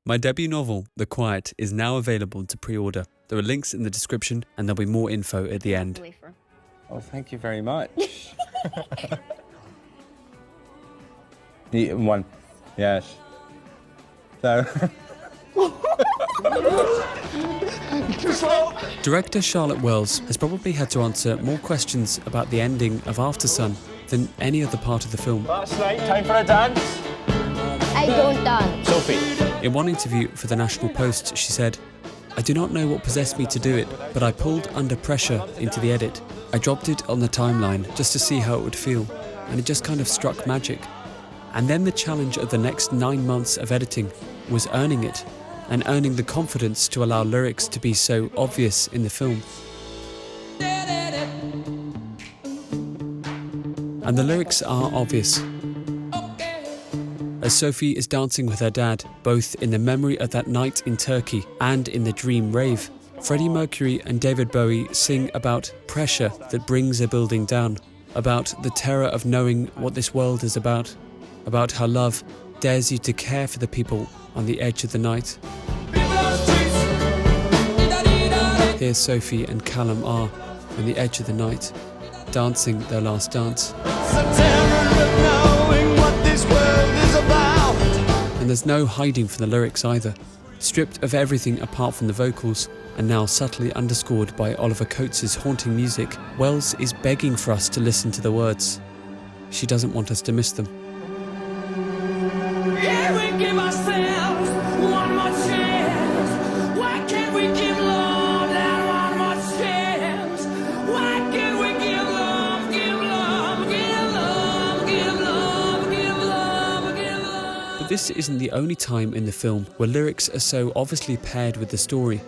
My debut novel, The Quiet, is now available to pre-order. There are links in the description and there'll be more info at the end. Oh, thank you very much. One. Yes. So... Director Charlotte Wells has probably had to answer more questions about the ending of Aftersun than any other part of the film. Last night, time for a dance? I don't dance. Sophie. In one interview for the National Post, she said, "I do not know what possessed me to do it, but I pulled under pressure into the edit. I dropped it on the timeline just to see how it would feel, and it just kind of struck magic. And then the challenge of the next 9 months of editing was earning it, and earning the confidence to allow lyrics to be so obvious in the film." And the lyrics are obvious. As Sophie is dancing with her dad, both in the memory of that night in Turkey and in the dream rave, Freddie Mercury and David Bowie sing about pressure that brings a building down, about the terror of knowing what this world is about how love dares you to care for the people on the edge of the night. Here Sophie and Callum are on the edge of the night, dancing their last dance. And there's no hiding from the lyrics either, stripped of everything apart from the vocals, and now subtly underscored by Oliver Coates' haunting music. Wells is begging for us to listen to the words. She doesn't want us to miss them. Can we give ourselves one more chance? Why can't we give love that one more chance? Why can't we give love, give love, give love, give love, give love, give love? But this isn't the only time in the film where lyrics are so obviously paired with the story.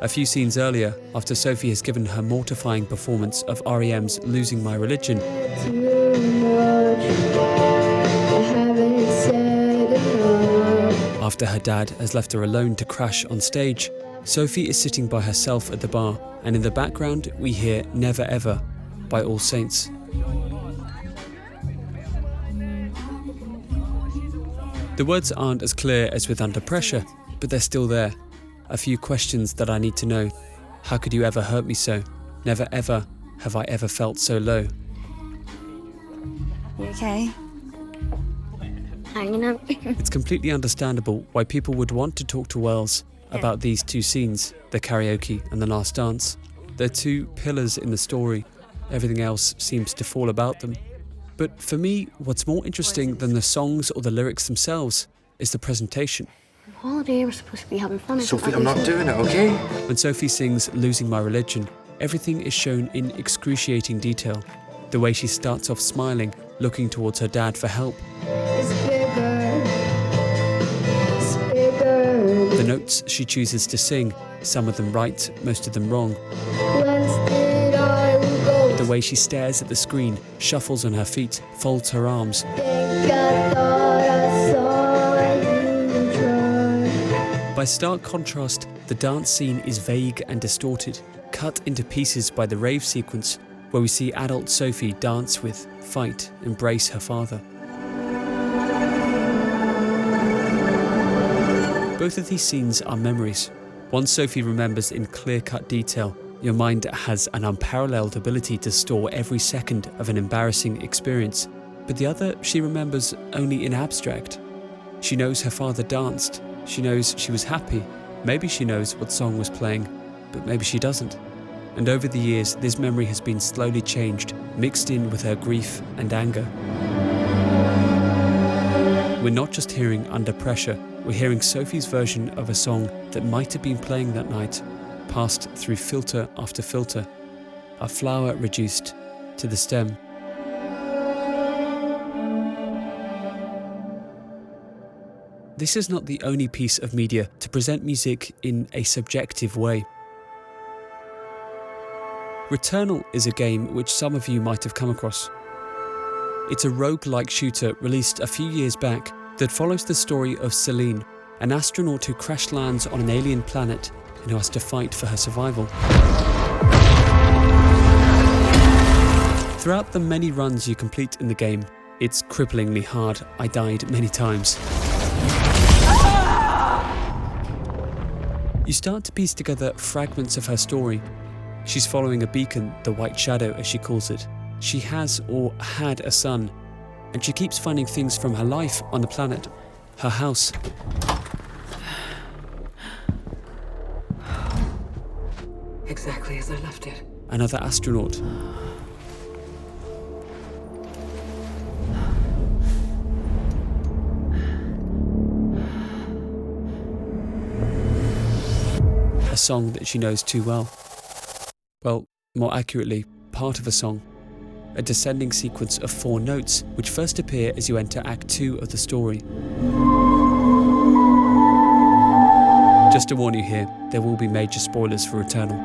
A few scenes earlier, after Sophie has given her mortifying performance of R.E.M's Losing My Religion, after her dad has left her alone to crash on stage, Sophie is sitting by herself at the bar, and in the background we hear Never Ever by All Saints. The words aren't as clear as with Under Pressure, but they're still there. A few questions that I need to know. How could you ever hurt me so? Never ever have I ever felt so low. You okay? Hanging out. It's completely understandable why people would want to talk to Wells about these two scenes, the karaoke and the last dance. They're two pillars in the story. Everything else seems to fall about them. But for me, what's more interesting than the songs or the lyrics themselves is the presentation. Holiday, we're supposed to be having fun. Sophie, I'm not doing it, okay? When Sophie sings Losing My Religion, everything is shown in excruciating detail. The way she starts off smiling, looking towards her dad for help. The notes she chooses to sing, some of them right, most of them wrong. The way she stares at the screen, shuffles on her feet, folds her arms. By stark contrast, the dance scene is vague and distorted, cut into pieces by the rave sequence, where we see adult Sophie dance with, fight, embrace her father. Both of these scenes are memories. One Sophie remembers in clear-cut detail. Your mind has an unparalleled ability to store every second of an embarrassing experience. But the other she remembers only in abstract. She knows her father danced. She knows she was happy. Maybe she knows what song was playing, but maybe she doesn't. And over the years, this memory has been slowly changed, mixed in with her grief and anger. We're not just hearing Under Pressure, we're hearing Sophie's version of a song that might have been playing that night, passed through filter after filter, a flower reduced to the stem. This is not the only piece of media to present music in a subjective way. Returnal is a game which some of you might have come across. It's a roguelike shooter released a few years back that follows the story of Celine, an astronaut who crash lands on an alien planet and who has to fight for her survival. Throughout the many runs you complete in the game, it's cripplingly hard. I died many times. You start to piece together fragments of her story. She's following a beacon, the White Shadow as she calls it. She has or had a son, and she keeps finding things from her life on the planet, her house. Exactly as I left it. Another astronaut. A song that she knows too well. Well, more accurately, part of a song. A descending sequence of 4 notes which first appear as you enter Act 2 of the story. Just to warn you here, there will be major spoilers for Returnal.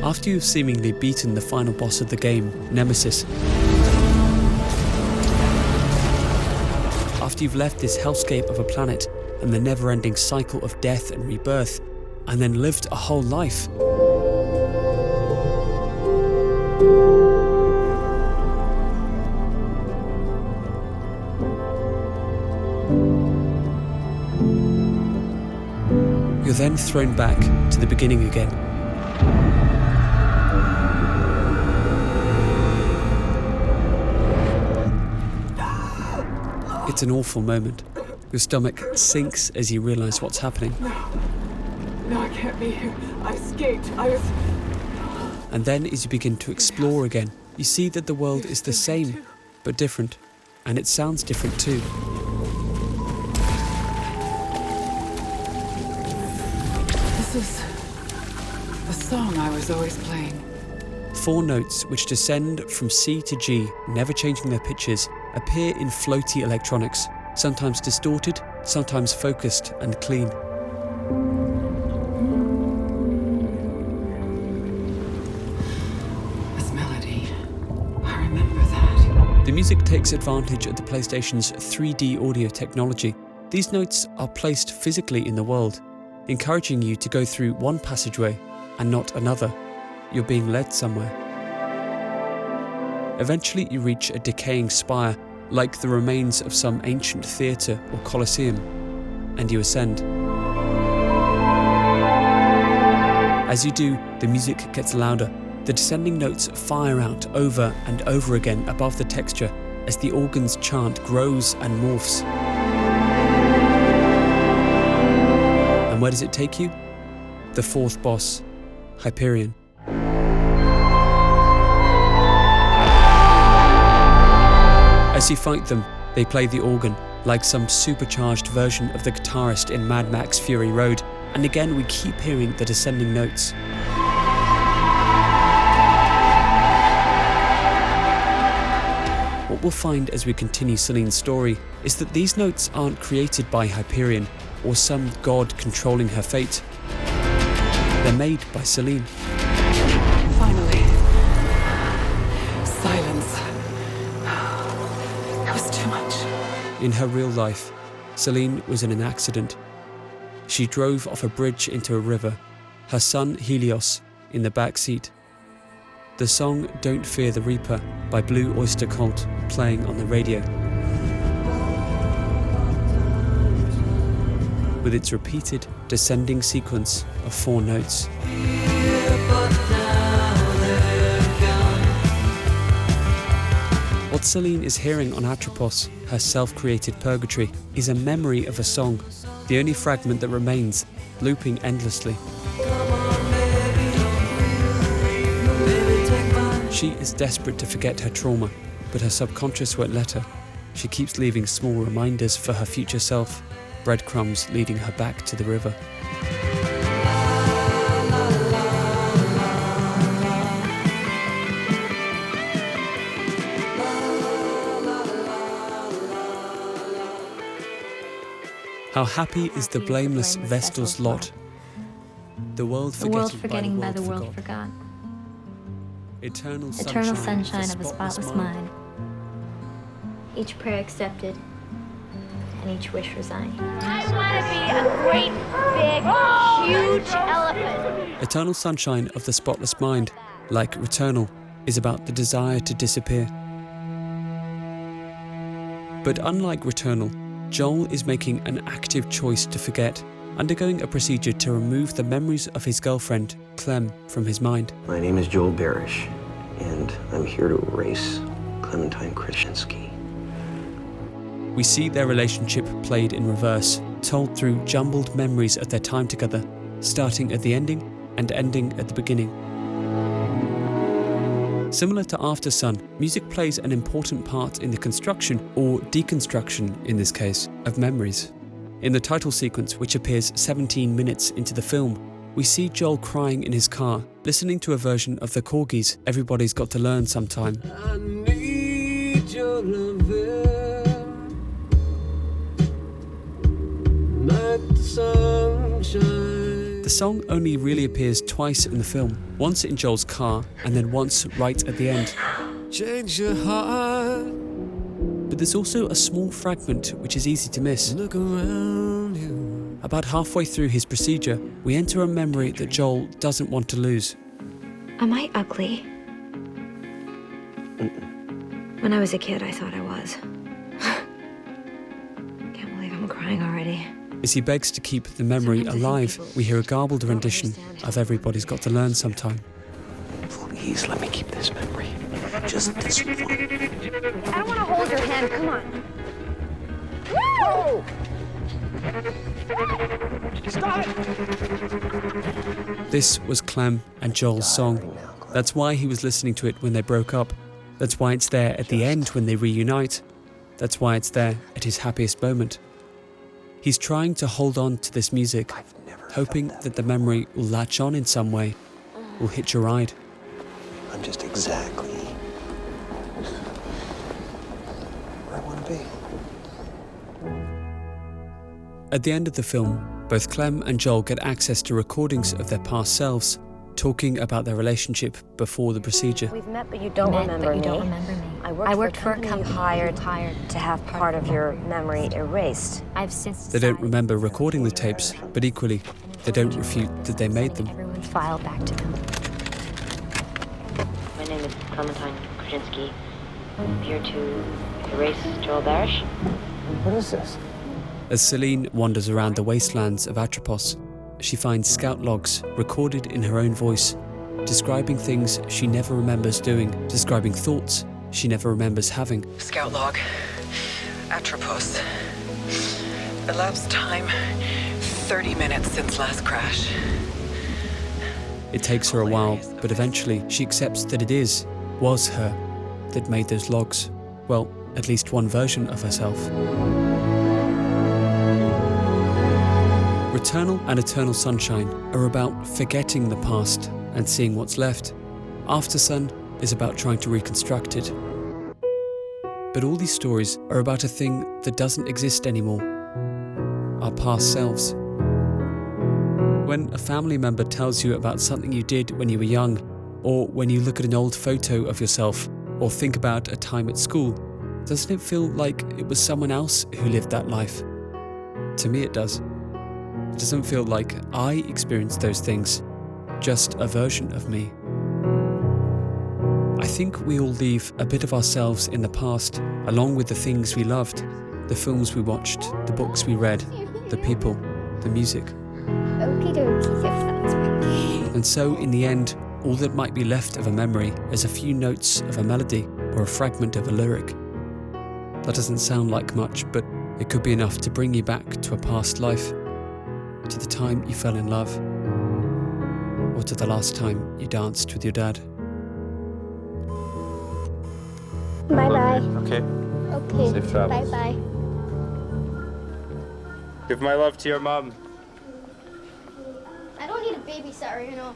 After you've seemingly beaten the final boss of the game, Nemesis, after you've left this hellscape of a planet and the never-ending cycle of death and rebirth, and then lived a whole life, you're then thrown back to the beginning again. It's an awful moment. Your stomach sinks as you realise what's happening. No, I can't be here. I escaped. And then as you begin to explore again, you see that the world is the same, but different. And it sounds different too. This is the song I was always playing. 4 notes which descend from C to G, never changing their pitches, appear in floaty electronics, sometimes distorted, sometimes focused and clean. This melody, I remember that. The music takes advantage of the PlayStation's 3D audio technology. These notes are placed physically in the world, encouraging you to go through one passageway and not another. You're being led somewhere. Eventually you reach a decaying spire, like the remains of some ancient theatre or colosseum, and you ascend. As you do, the music gets louder. The descending notes fire out over and over again above the texture as the organ's chant grows and morphs. And where does it take you? The 4th boss, Hyperion. As you fight them, they play the organ, like some supercharged version of the guitarist in Mad Max Fury Road, and again we keep hearing the descending notes. What we'll find as we continue Celine's story is that these notes aren't created by Hyperion or some god controlling her fate. They're made by Celine. Finally. Silence. It was too much. In her real life, Celine was in an accident. She drove off a bridge into a river, her son Helios in the back seat. The song Don't Fear the Reaper by Blue Oyster Cult playing on the radio. With its repeated descending sequence of 4 notes. What Celine is hearing on Atropos, her self-created purgatory, is a memory of a song, the only fragment that remains, looping endlessly. She is desperate to forget her trauma, but her subconscious won't let her. She keeps leaving small reminders for her future self, breadcrumbs leading her back to the river. How happy is the blameless Vestal's lot? The world forgetting by the world forgot. Eternal sunshine of a spotless mind. Each prayer accepted, and each wish resigned. I want to be a great, big, huge elephant. Eternal sunshine of the spotless mind, like Returnal, is about the desire to disappear. But unlike Returnal, Joel is making an active choice to forget, undergoing a procedure to remove the memories of his girlfriend, Clem, from his mind. My name is Joel Barish, and I'm here to erase Clementine Krasinski. We see their relationship played in reverse, told through jumbled memories of their time together, starting at the ending and ending at the beginning. Similar to Aftersun, music plays an important part in the construction, or deconstruction in this case, of memories. In the title sequence, which appears 17 minutes into the film, we see Joel crying in his car, listening to a version of the Corgis' Everybody's Got to Learn Sometime. I need your loving, like the sunshine. The song only really appears twice in the film, once in Joel's car and then once right at the end. Change your heart, But there's also a small fragment which is easy to miss. look around you. About halfway through his procedure, we enter a memory that Joel doesn't want to lose. Am I ugly? When I was a kid, I thought I was. Can't believe I'm crying already. As he begs to keep the memory Sometimes I think alive, people we hear a garbled rendition understand. of Everybody's Got to Learn Sometime. Please let me keep this memory. Just this one. I don't want to hold your hand. Come on. This was Clem and Joel's song. That's why he was listening to it when they broke up. That's why it's there at the end when they reunite. That's why it's there at his happiest moment. He's trying to hold on to this music, hoping that the memory will latch on in some way, will hitch a ride. I'm just exactly where I want to be. At the end of the film, both Clem and Joel get access to recordings of their past selves, talking about their relationship before the procedure. We've met, but you don't remember me. I worked for a company you hired to have part of your memory erased. I've since They don't remember recording the tapes, but equally, they don't refute that they made them. everyone's file back to them. My name is Clementine Krasinski. I'm here to erase Joel Barish. What is this? As Celine wanders around the wastelands of Atropos, she finds scout logs recorded in her own voice, describing things she never remembers doing, describing thoughts she never remembers having. Scout log. Atropos. Elapsed time 30 minutes since last crash. It takes her a while, but eventually she accepts that it was her that made those logs. Well, at least one version of herself. Returnal and Eternal Sunshine are about forgetting the past and seeing what's left. Aftersun is about trying to reconstruct it. But all these stories are about a thing that doesn't exist anymore. Our past selves. When a family member tells you about something you did when you were young, or when you look at an old photo of yourself, or think about a time at school, doesn't it feel like it was someone else who lived that life? To me it does. It doesn't feel like I experienced those things, just a version of me. I think we all leave a bit of ourselves in the past, along with the things we loved, the films we watched, the books we read, the people, the music. Okie dokie, that's okay. And so, in the end, all that might be left of a memory is a few notes of a melody or a fragment of a lyric. That doesn't sound like much, but it could be enough to bring you back to a past life, to the time you fell in love, or to the last time you danced with your dad. Bye-bye. Okay. Okay. Safe travels. Bye-bye. Give my love to your mom. I don't need a babysitter, you know.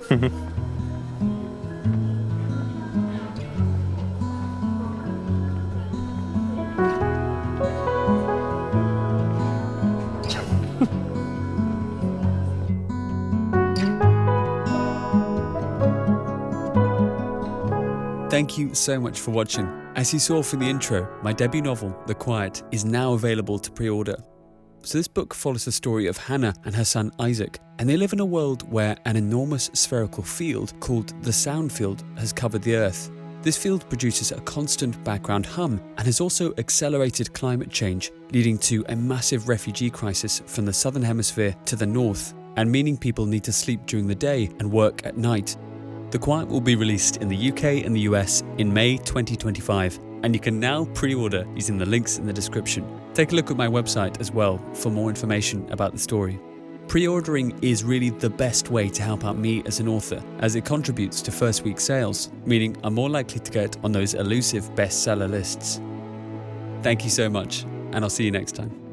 Thank you so much for watching. As you saw from the intro, my debut novel, The Quiet, is now available to pre-order. So this book follows the story of Hannah and her son Isaac, and they live in a world where an enormous spherical field called the Sound Field has covered the Earth. This field produces a constant background hum and has also accelerated climate change, leading to a massive refugee crisis from the southern hemisphere to the north, and meaning people need to sleep during the day and work at night. The Quiet will be released in the UK and the US in May 2025, and you can now pre-order using the links in the description. Take a look at my website as well for more information about the story. Pre-ordering is really the best way to help out me as an author, as it contributes to first week sales, meaning I'm more likely to get on those elusive bestseller lists. Thank you so much, and I'll see you next time.